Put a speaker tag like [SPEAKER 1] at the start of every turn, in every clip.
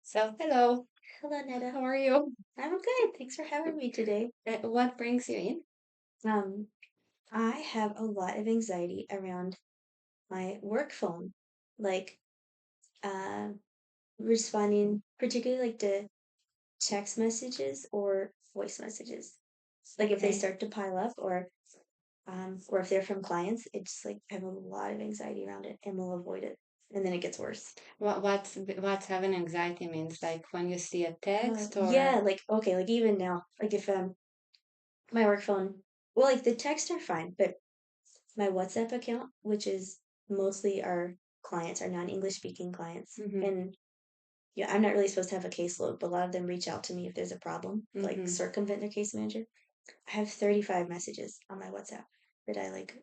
[SPEAKER 1] So, hello.
[SPEAKER 2] Hello, Netta.
[SPEAKER 1] How are you?
[SPEAKER 2] I'm good. Thanks for having me today.
[SPEAKER 1] What brings you in?
[SPEAKER 2] Um, I have a lot of anxiety around my work phone, like uh, responding, particularly like to text messages or voice messages. Like if they
[SPEAKER 1] Okay.
[SPEAKER 2] start to pile up, or if they're from clients, it's like I have a lot of anxiety around it, and will avoid it, and then it gets worse.
[SPEAKER 1] What's having anxiety means? Like when you see a text or
[SPEAKER 2] Yeah, like okay, like even now, like if my work phone, well, like the texts are fine, but my WhatsApp account, which is mostly our clients, our non-English speaking clients.
[SPEAKER 1] mm-hmm,
[SPEAKER 2] And yeah, I'm not really supposed to have a caseload, but a lot of them reach out to me if there's a problem, like
[SPEAKER 1] mm-hmm.
[SPEAKER 2] circumvent their case manager. I have 35 messages on my WhatsApp that I like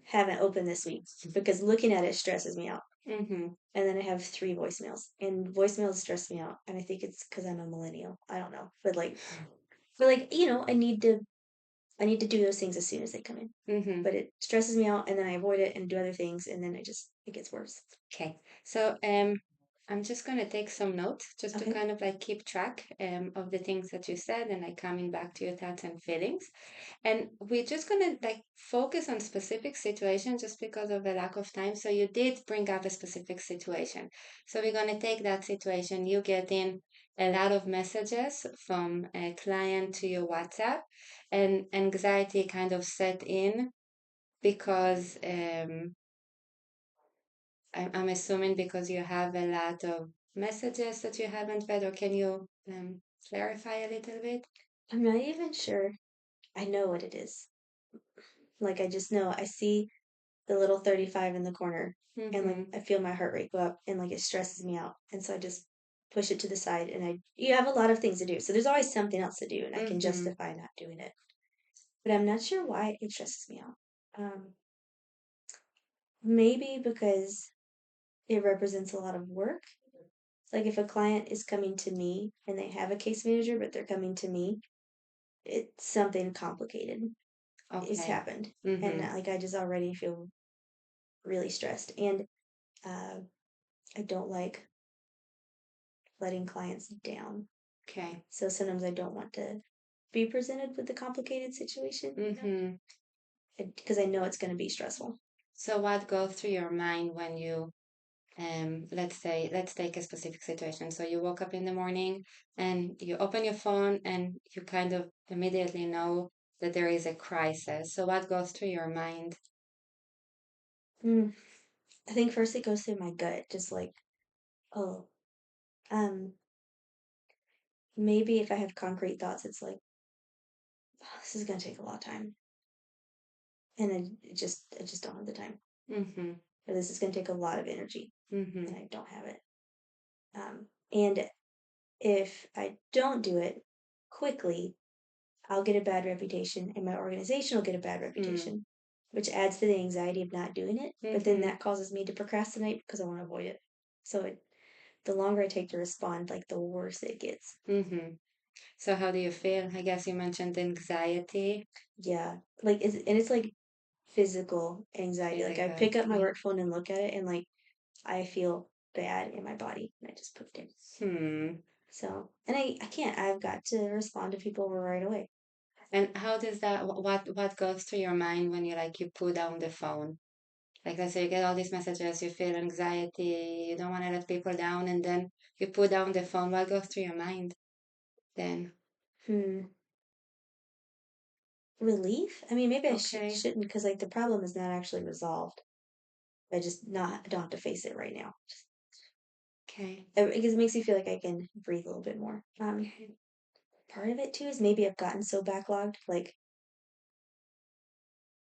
[SPEAKER 2] haven't opened this week because looking at it stresses me out.
[SPEAKER 1] Mm-hmm.
[SPEAKER 2] And then I have three voicemails, and voicemails stress me out. And I think it's because I'm a millennial. I don't know, but I need to do those things as soon as they come in.
[SPEAKER 1] Mm-hmm.
[SPEAKER 2] But it stresses me out, and then I avoid it and do other things, and then it gets worse.
[SPEAKER 1] Okay. So, I'm just gonna take some notes just to
[SPEAKER 2] Okay.
[SPEAKER 1] kind of like keep track of the things that you said and like coming back to your thoughts and feelings. And we're just gonna like focus on specific situations just because of the lack of time. So you did bring up a specific situation. So we're gonna take that situation. You get in a lot of messages from a client to your WhatsApp, and anxiety kind of set in because I'm assuming because you have a lot of messages that you haven't read, or can you clarify a little bit?
[SPEAKER 2] I'm not even sure I know what it is. Like I just know I see the little 35 in the corner, and like
[SPEAKER 1] Mm-hmm.
[SPEAKER 2] I feel my heart rate go up, and like it stresses me out. And so I just push it to the side, and you have a lot of things to do. So there's always something else to do, and I can
[SPEAKER 1] Mm-hmm.
[SPEAKER 2] justify not doing it. But I'm not sure why it stresses me out. Maybe because it represents a lot of work. Like if a client is coming to me and they have a case manager, but they're coming to me, it's something complicated is
[SPEAKER 1] Okay.
[SPEAKER 2] happened. And
[SPEAKER 1] Mm-hmm.
[SPEAKER 2] like I just already feel really stressed. And uh, I don't like letting clients down.
[SPEAKER 1] Okay.
[SPEAKER 2] So sometimes I don't want to be presented with a complicated situation
[SPEAKER 1] Mm-hmm.
[SPEAKER 2] because I know it's going to be stressful.
[SPEAKER 1] So what goes through your mind when you let's take a specific situation. So you woke up in the morning and you open your phone and you kind of immediately know that there is a crisis. So what goes through your mind?
[SPEAKER 2] Mm. I think first it goes through my gut, just like, oh, um, maybe if I have concrete thoughts, it's like, oh, this is going to take a lot of time. And I just don't have the time.
[SPEAKER 1] Mm-hmm.
[SPEAKER 2] Or this is going to take a lot of energy,
[SPEAKER 1] Mm-hmm.
[SPEAKER 2] and I don't have it. And if I don't do it quickly, I'll get a bad reputation, and my organization will get a bad reputation, which adds to the anxiety of not doing it. But then
[SPEAKER 1] Mm-hmm.
[SPEAKER 2] that causes me to procrastinate because I want to avoid it. So the longer I take to respond, like the worse it gets.
[SPEAKER 1] Mm-hmm. So how do you feel? I guess you mentioned anxiety,
[SPEAKER 2] Yeah, and it's like physical anxiety. Like I
[SPEAKER 1] physical.
[SPEAKER 2] pick up my work phone and look at it, and like I feel bad in my body, and I just put it in.
[SPEAKER 1] Hmm.
[SPEAKER 2] So, and I can't. I've got to respond to people right away.
[SPEAKER 1] And how does that, what goes through your mind when you put down the phone? Like let's say you get all these messages, you feel anxiety, you don't want to let people down, and then you put down the phone. What goes through your mind then?
[SPEAKER 2] Hmm. Relief? I mean, maybe I
[SPEAKER 1] Okay.
[SPEAKER 2] shouldn't because like the problem is not actually resolved. I don't have to face it right now.
[SPEAKER 1] Okay.
[SPEAKER 2] Because it makes me feel like I can breathe a little bit more.
[SPEAKER 1] Okay.
[SPEAKER 2] Part of it too is maybe I've gotten so backlogged. Like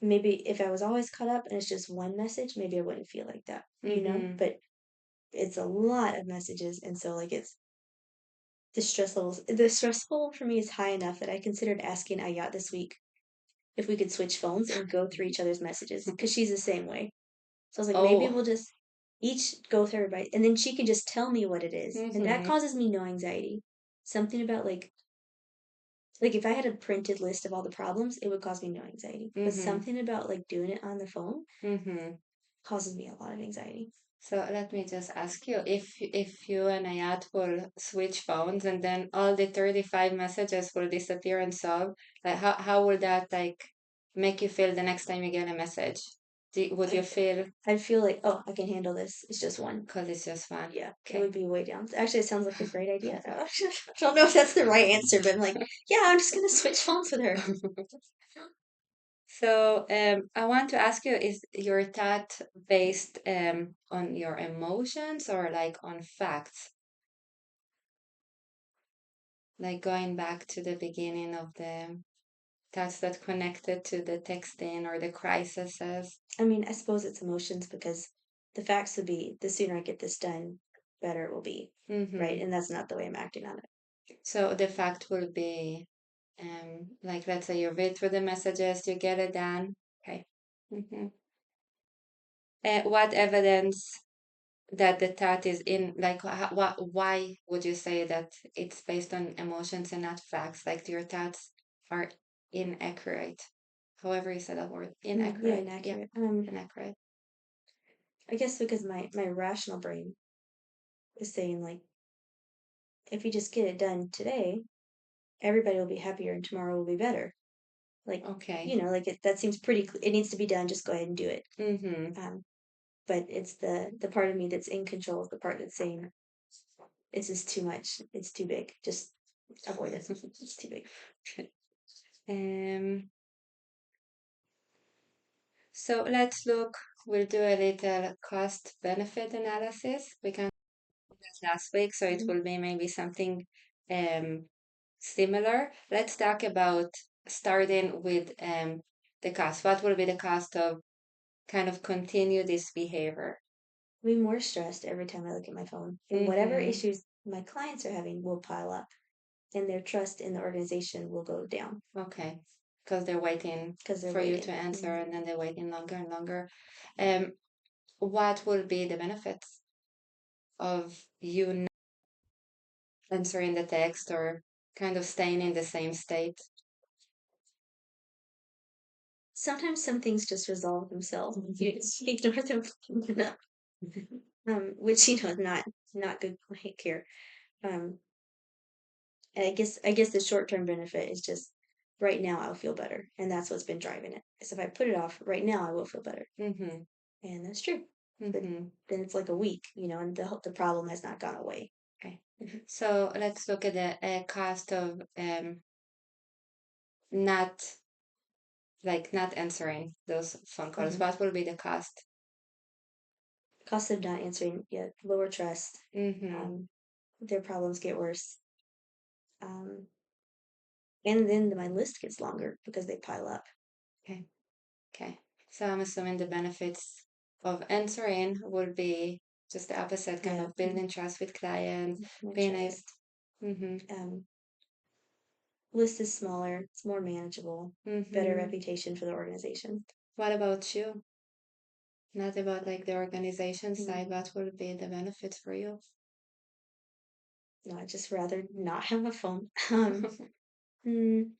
[SPEAKER 2] maybe if I was always caught up and it's just one message, maybe I wouldn't feel like that, you know?
[SPEAKER 1] Mm-hmm.
[SPEAKER 2] But it's a lot of messages, and so like it's the stress level for me is high enough that I considered asking Ayat this week if we could switch phones and go through each other's messages because she's the same way. So I was like, maybe
[SPEAKER 1] Oh.
[SPEAKER 2] we'll just each go through everybody, and then she can just tell me what it is, and that
[SPEAKER 1] Mm-hmm.
[SPEAKER 2] causes me no anxiety. Something about like if I had a printed list of all the problems, it would cause me no anxiety. But
[SPEAKER 1] Mm-hmm.
[SPEAKER 2] something about like doing it on the phone
[SPEAKER 1] Mm-hmm.
[SPEAKER 2] causes me a lot of anxiety.
[SPEAKER 1] So let me just ask you, if you and Ayat will switch phones and then all the 35 messages will disappear and solve, like how would that like make you feel the next time you get a message? Would you feel
[SPEAKER 2] I'd feel like, oh, I can handle this. It's just one.
[SPEAKER 1] because it's just fun?
[SPEAKER 2] Yeah, it
[SPEAKER 1] Okay.
[SPEAKER 2] would be way down. Actually, it sounds like a great idea. I don't know if that's the right answer, but I'm like, yeah, I'm just gonna switch phones with her.
[SPEAKER 1] So I want to ask you, is your thought based on your emotions or like on facts? Like going back to the beginning of the thoughts that connected to the texting or the crises.
[SPEAKER 2] I mean, I suppose it's emotions because the facts would be the sooner I get this done, better it will be, right?
[SPEAKER 1] Mm-hmm.
[SPEAKER 2] And that's not the way I'm acting on it.
[SPEAKER 1] So the fact will be, like let's say you read through the messages, you get it done. Okay. Mm-hmm. What evidence that the thought is in, like, why would you say that it's based on emotions and not facts? Like your thoughts are inaccurate. However you said that word,
[SPEAKER 2] Yeah,
[SPEAKER 1] inaccurate. Yeah,
[SPEAKER 2] inaccurate.
[SPEAKER 1] inaccurate.
[SPEAKER 2] I guess because my rational brain is saying like, if you just get it done today, everybody will be happier and tomorrow will be better. Like,
[SPEAKER 1] Okay.
[SPEAKER 2] like that seems pretty. It needs to be done. Just go ahead and do it.
[SPEAKER 1] Mm-hmm.
[SPEAKER 2] Um, but it's the part of me that's in control of the part that's saying it's just too much. It's too big. Just avoid it. It's too big.
[SPEAKER 1] Um, so let's look, we'll do a little cost benefit analysis. We can do this last week, so it
[SPEAKER 2] Mhm.
[SPEAKER 1] will be maybe something um similar. Let's talk about starting with the cost. What will be the cost of kind of continue this behavior?
[SPEAKER 2] I'll be more stressed every time I look at my phone, and whatever
[SPEAKER 1] Mm-hmm.
[SPEAKER 2] issues my clients are having will pile up, and their trust in the organization will go down
[SPEAKER 1] Okay. Because they're waiting
[SPEAKER 2] because they're
[SPEAKER 1] for you to
[SPEAKER 2] waiting.
[SPEAKER 1] answer and then they're waiting longer and longer. Um, what will be the benefits of you not answering the text or kind of staying in the same state?
[SPEAKER 2] Sometimes some things just resolve themselves. You just ignore them, which is not good care. Um, and I guess the short term benefit is just right now I'll feel better, and that's what's been driving it. Is if I put it off right now, I will feel better,
[SPEAKER 1] Mm-hmm.
[SPEAKER 2] and that's true. But
[SPEAKER 1] Mm-hmm.
[SPEAKER 2] then it's like a week, and the problem has not gone away.
[SPEAKER 1] Okay. So let's look at the cost of not not answering those phone calls.
[SPEAKER 2] Mm-hmm.
[SPEAKER 1] What will be the cost?
[SPEAKER 2] Cost of not answering, yeah, lower trust.
[SPEAKER 1] Mm-hmm.
[SPEAKER 2] Um, their problems get worse, um, and then my list gets longer because they pile up.
[SPEAKER 1] Okay. Okay. So I'm assuming the benefits of answering would be just the opposite, kind
[SPEAKER 2] Yeah,
[SPEAKER 1] of building trust with clients,
[SPEAKER 2] more
[SPEAKER 1] being a
[SPEAKER 2] trust.
[SPEAKER 1] mm-hmm.
[SPEAKER 2] Um, list is smaller, it's more manageable, better
[SPEAKER 1] Mm-hmm.
[SPEAKER 2] reputation for the organization.
[SPEAKER 1] What about you? Not about like the organization
[SPEAKER 2] Mm,
[SPEAKER 1] side, what would be the benefits for you?
[SPEAKER 2] no, I'd just rather not have a phone. Mm,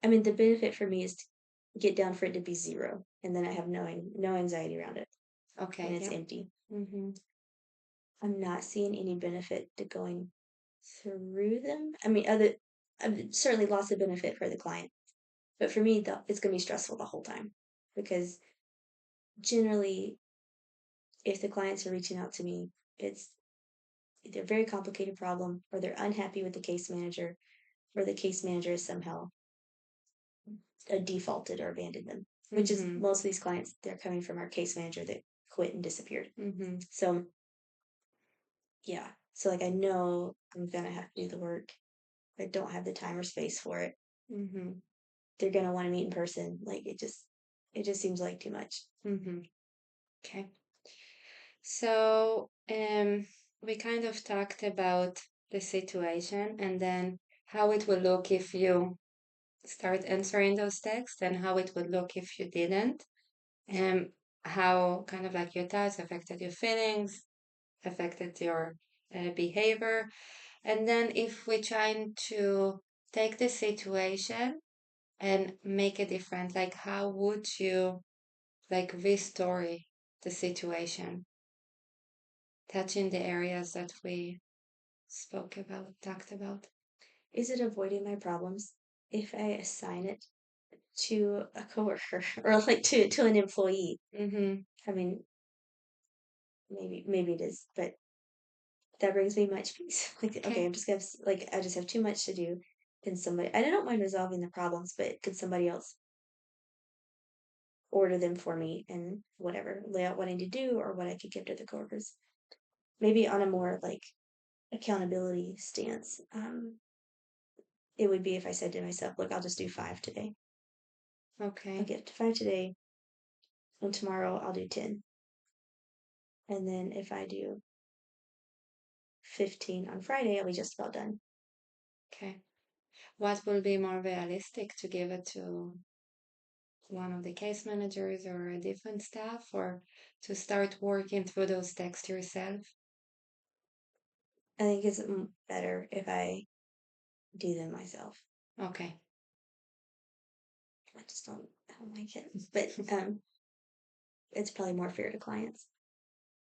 [SPEAKER 2] I mean, the benefit for me is to get down for it to be zero, and then I have no anxiety around it, and
[SPEAKER 1] Okay,
[SPEAKER 2] it's
[SPEAKER 1] yeah.
[SPEAKER 2] empty.
[SPEAKER 1] Mm-hmm.
[SPEAKER 2] I'm not seeing any benefit to going through them. I mean, other certainly lots of benefit for the client, but for me, it's going to be stressful the whole time because generally, if the clients are reaching out to me, it's either a very complicated problem or they're unhappy with the case manager or the case manager has somehow defaulted or abandoned them, which is
[SPEAKER 1] Mm-hmm.
[SPEAKER 2] most of these clients, they're coming from our case manager that quit and disappeared.
[SPEAKER 1] Mm-hmm.
[SPEAKER 2] So, yeah. So, like, I know I'm going to have to do the work. I don't have the time or space for it.
[SPEAKER 1] Mm-hmm.
[SPEAKER 2] They're going to want to meet in person. Like, it just seems like too much.
[SPEAKER 1] Mm-hmm. Okay. So, we kind of talked about the situation and then how it will look if you start answering those texts and how it would look if you didn't. And how kind of like your thoughts affected your feelings, affected your behavior. And then if we're trying to take the situation and make it different, like how would you like restore it? the situation, touching the areas that we talked about.
[SPEAKER 2] Is it avoiding my problems if I assign it to a coworker or like to an employee?
[SPEAKER 1] Mm-hmm.
[SPEAKER 2] I mean, maybe it is, but that brings me much peace. Like, okay,
[SPEAKER 1] Okay.
[SPEAKER 2] I'm just gonna like I just have too much to do. Can somebody? I don't mind resolving the problems, but could somebody else order them for me and whatever lay out what I need to do or what I could give to the coworkers? Maybe on a more like accountability stance. It would be if I said to myself, "Look, I'll just do 5 today. I'll
[SPEAKER 1] Okay.
[SPEAKER 2] get to 5 today, and tomorrow I'll do 10." And then if I do 15 on Friday, I'll be just about done.
[SPEAKER 1] Okay. What will be more realistic, to give it to one of the case managers or a different staff, or to start working through those texts yourself?
[SPEAKER 2] I think it's better if I do them myself.
[SPEAKER 1] Okay.
[SPEAKER 2] I just don't like it. But it's probably more fair to clients.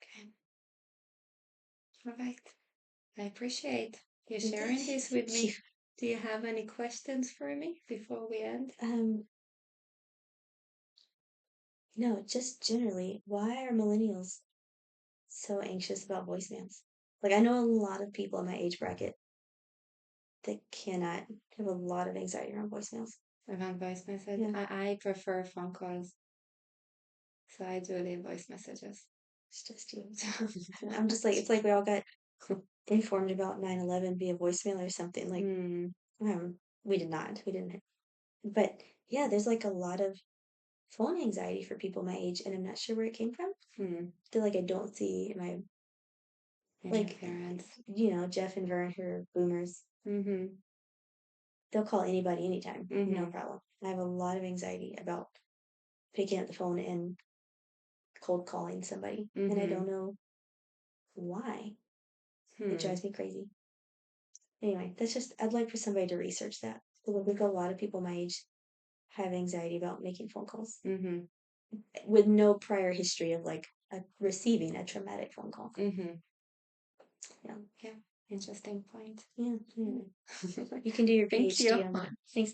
[SPEAKER 1] Okay. All right. I appreciate you
[SPEAKER 2] And
[SPEAKER 1] sharing this with
[SPEAKER 2] thank you.
[SPEAKER 1] me. Do you have any questions for me before we end?
[SPEAKER 2] Um, no, just generally, why are millennials so anxious about voicemails? Like I know a lot of people in my age bracket that cannot have a lot of anxiety around voicemails.
[SPEAKER 1] Around voice message?
[SPEAKER 2] Yeah,
[SPEAKER 1] I prefer phone calls, so I do leave voice messages.
[SPEAKER 2] it's just you. I'm just like it's like we all got informed about 9/11 via voicemail or something. Like
[SPEAKER 1] Hmm.
[SPEAKER 2] we did not. We didn't. But yeah, there's like a lot of phone anxiety for people my age, and I'm not sure where it came from.
[SPEAKER 1] Hmm.
[SPEAKER 2] Feel like I don't see my
[SPEAKER 1] And your
[SPEAKER 2] like
[SPEAKER 1] parents.
[SPEAKER 2] Jeff and Vern who are boomers.
[SPEAKER 1] Mm-hmm.
[SPEAKER 2] They'll call anybody anytime, no
[SPEAKER 1] Mm-hmm.
[SPEAKER 2] problem. I have a lot of anxiety about picking up the phone and cold calling somebody, and I
[SPEAKER 1] Mm-hmm.
[SPEAKER 2] don't know why. It
[SPEAKER 1] Hmm.
[SPEAKER 2] drives me crazy. Anyway, that's just I'd like for somebody to research that. Because I think a lot of people my age have anxiety about making phone calls
[SPEAKER 1] Mm-hmm.
[SPEAKER 2] with no prior history of like receiving a traumatic phone call.
[SPEAKER 1] Mm-hmm.
[SPEAKER 2] Yeah,
[SPEAKER 1] Yeah. Interesting point.
[SPEAKER 2] yeah. You can do your
[SPEAKER 1] Thank you.
[SPEAKER 2] PhD on that. Thanks.